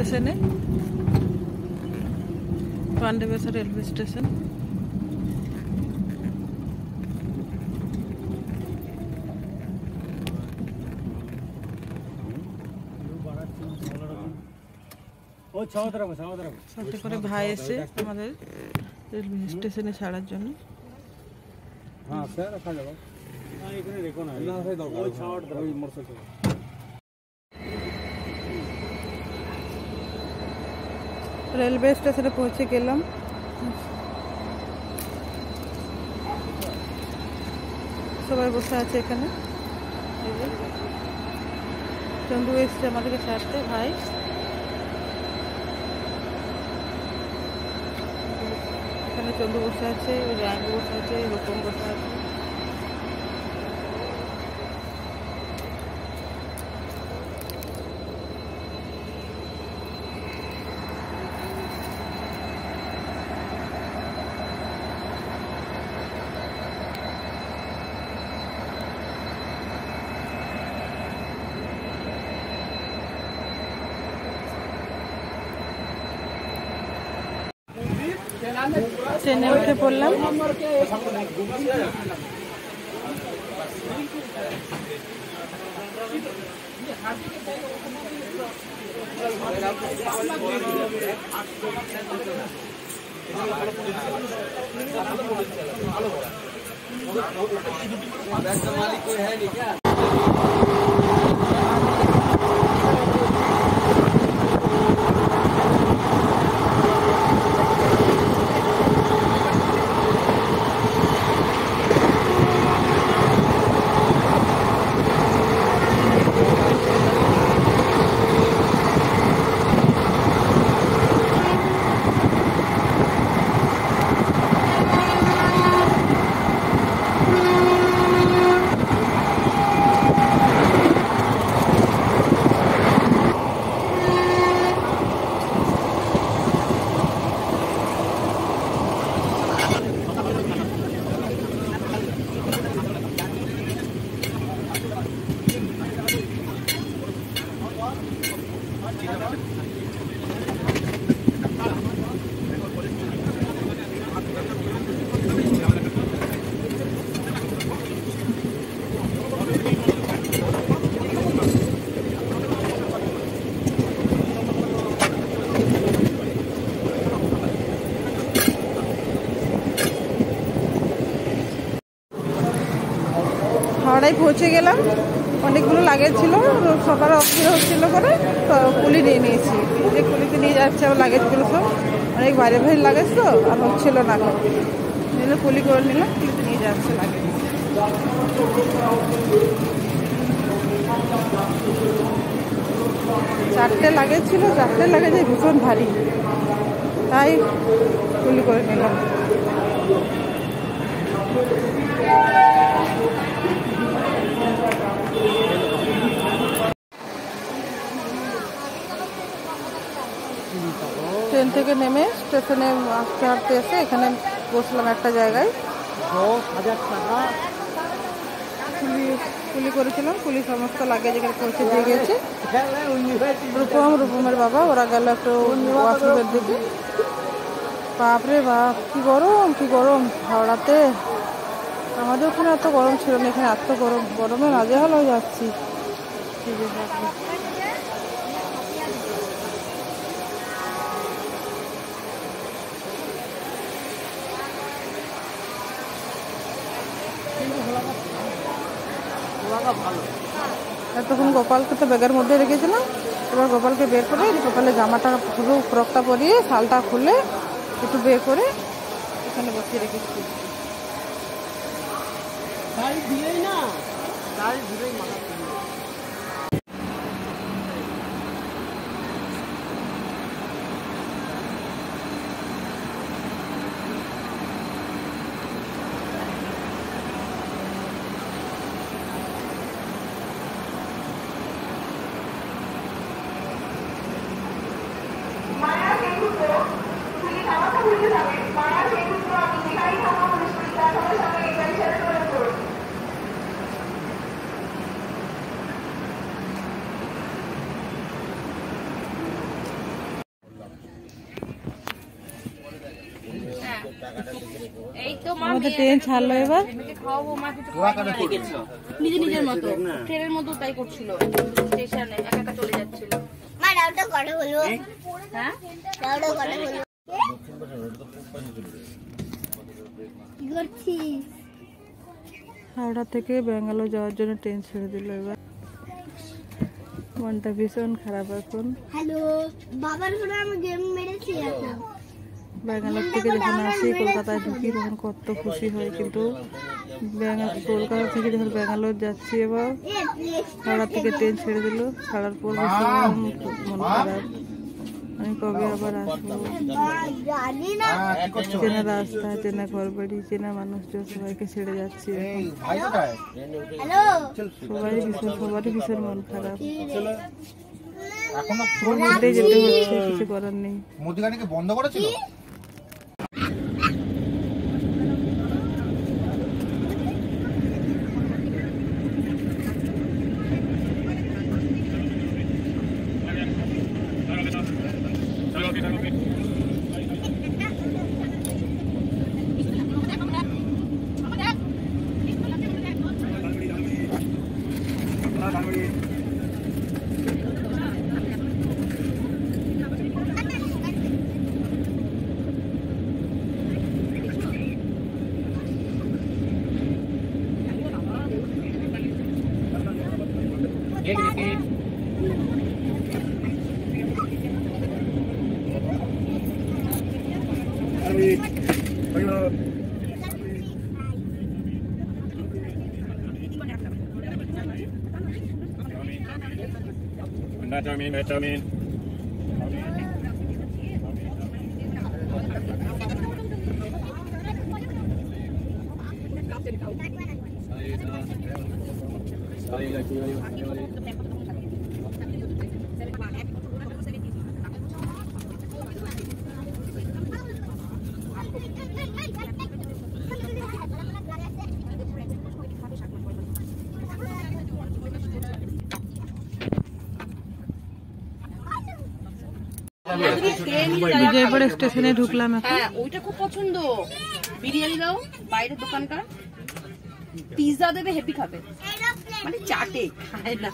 স্টেশনে, পান্ডবেশ্বর railway station. সাথে করে ভাই এসে আমাদের রেলওয়ে স্টেশনে ছাড়ার জন্য। রেলওয়ে স্টেশনে পৌঁছে গেলাম। সবাই বসে আছে এখানে। চন্দু এসছে আমাদেরকে ছাড়তে, ভাই। এখানে চন্দু বসে আছে, র্যাঙ্ক বসে আছে, রূপম বসে আছে। ট্রেনে উঠে পড়লাম। হাওড়ায় পৌঁছে গেলাম। অনেকগুলো লাগেজ ছিল, সকালে অসুবিধা হচ্ছিল করে তো কুলি নিয়ে নিয়েছি। যে কুলিতে নিয়ে যাচ্ছে আমার লাগেজগুলো সব অনেক বাইরে বাইরে লাগেজ তো, আর হচ্ছিল না, নিলে কুলি করে নিলাম, কুলিতে নিয়ে যাচ্ছে লাগেজ। চারটে লাগেজ ছিল, চারটে লাগেজে ভীষণ ভারী, তাই কুলি করে নিলাম। ট্রেন থেকে নেমে স্টেশনে আসতে আসতে এসে এখানে বসলাম একটা জায়গায়। 10,000 টাকা কুলি করেছিলাম। কুলি সমস্ত লাগেজ এখানে পৌঁছে দিয়ে গেছে। রূপমের বাবা ওরা গেল একটু ওয়াশরুমের দিকে। বাপরে বাপ, কি গরম, কি গরম হাওড়াতে। আমাদের ওখানে এত গরম ছিল না, এখানে এত গরম, গরমে নাজেহাল হয়ে যাচ্ছি। এতক্ষণ গোপালকে তো ব্যাগের মধ্যে রেখেছিলাম, এবার গোপালকে বের করে গোপালের জামাটা পুরো ফ্রকটা পরিয়ে শালটা খুলে একটু বের করে এখানে বসিয়ে রেখেছি। আমাদের ট্রেন ছাড়লো এবার। নিজে নিজের মতো ট্রেনের মতো তাই করছিল, স্টেশনে একা একা চলে যাচ্ছিল। হাওড়া থেকে ব্যাঙ্গালোর যাওয়ার জন্য ট্রেন ছেড়ে দিল এবার। মনটা ভীষণ খারাপ এখন। হ্যালো বাবার ফোনে আমি গেম মেরেছি এখন। ব্যাঙ্গালোর থেকে যখন আসি কলকাতায় ঢুকি তখন কত খুশি হয়, কিন্তু কলকাতা থেকে যখন ব্যাঙ্গালোর যাচ্ছি এবার হাওড়া থেকে ট্রেন ছেড়ে দিল। ছাড়ার পর ভীষণ মন খারাপ। আমি কবে আবার আসবো? চেনা রাস্তা, চেনা ঘর বাড়ি, চেনা মানুষজন সবাইকে ছেড়ে যাচ্ছি। সবারই ভীষণ মন খারাপ। যেতে হচ্ছে, কিছু করার নেই। মোদিগাড়িকে বন্ধ করেছিল। Vitamin. বিজয়পুর স্টেশনে ঢুকলাম এখন। হ্যাঁ ওইটা খুব পছন্দ। বিরিয়ানি দাও, বাইরের দোকানকার পিৎজা দেবে, হেভি খাবে, মানে চাটে খায় না।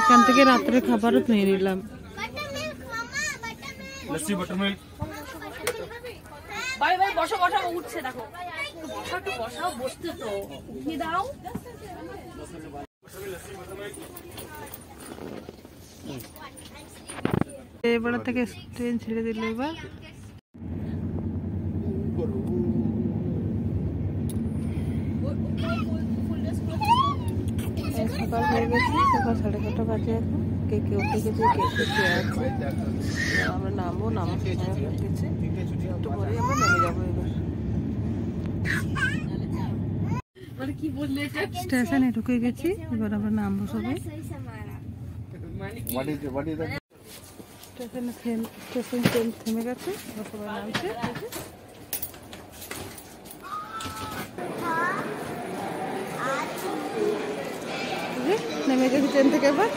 এখান থেকে রাত্রে খাবারও নিয়ে নিলাম। लस्सी बटरमिल्क। ভাই ভাই বসো বসো, উঠছে দেখো। বসো তো বসাও, বসতে তো উঠিয়ে দাও। এবার থেকে ট্রেন ছেড়ে দিল এবার। সকাল হয়ে গেছে, সকাল 6:30 বাজে এখন। কে কে উঠে গেছে, কে কে শুয়ে আছে। আমরা নামবো, নামার সময় হয়ে গেছে, একটু পরে আমরা নেমে যাবো এবার। স্টেশনে ঢুকে গেছি, এবার আমরা নামবো সবাই। স্টেশন ট্রেন থেমে গেছে, সবাই নামছে। নেমে গেছি ট্রেন থেকে, এবার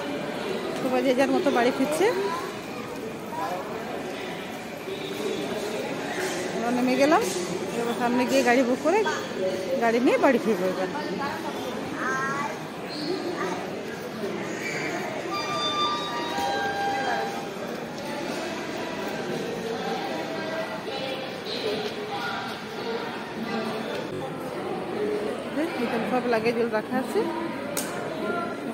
সবাই যে যার মতো বাড়ি ফিরছে। এবার নেমে গেলাম, এবার সামনে গিয়ে গাড়ি বুক করে গাড়ি নিয়ে বাড়ি ফিরবো এবার। সব লাগেজ রাখা আছে,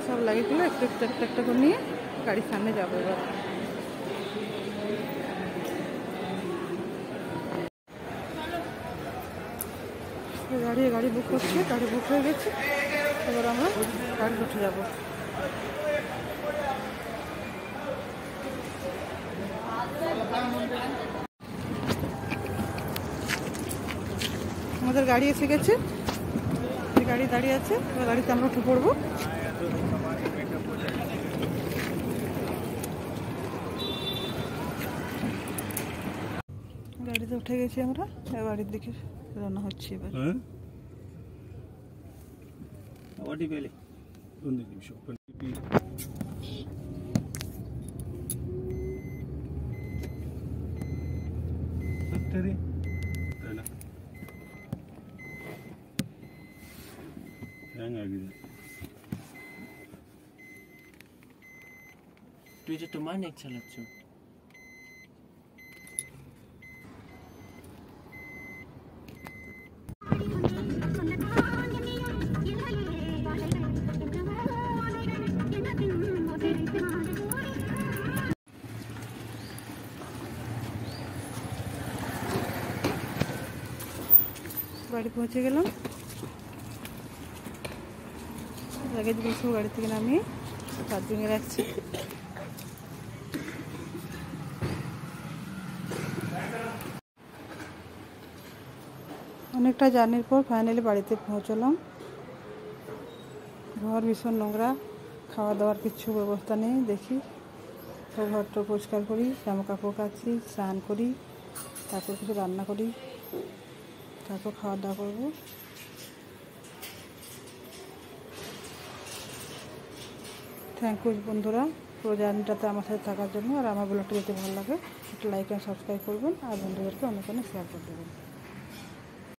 সব লাগেজগুলো একটু একটু একটা একটা করে নিয়ে গাড়ির সামনে যাবো এবার। গাড়ি বুক করছে, গাড়ি বুক হয়ে গেছে, এবার আমরা গাড়ি উঠে যাবো। আমাদের গাড়ি এসে গেছে, গাড়ি দাঁড়িয়ে আছে, গাড়িতে আমরা উঠে পড়বো। গাড়িতে উঠে গেছি আমরা, বাড়ির দিকে রওনা হচ্ছে এবার। Victory. তুই যে তোমার নেট চালাচ্ছ। বাড়ি পৌঁছে গেলাম। লাগেজগুলো সব গাড়ি থেকে নামিয়ে চার্জিংয়ে রাখছি। অনেকটা জার্নির পর ফাইনালি বাড়িতে পৌঁছলাম। ঘর ভীষণ নোংরা, খাওয়া দাওয়ার কিছু ব্যবস্থা নেই। দেখি সব ঘরটা পরিষ্কার করি, জামা কাপড় কাচি, স্নান করি, তারপর কিছু রান্না করি, তারপর খাওয়া দাওয়া করবো। থ্যাংক ইউ বন্ধুরা পুরো জার্নিটাতে আমার সাথে থাকার জন্য। আর আমার ব্লগটা যদি ভালো লাগে একটু লাইক অ্যান্ড সাবস্ক্রাইব করবেন, আর বন্ধুদেরকে অনেক অনেক শেয়ার করে দেবেন।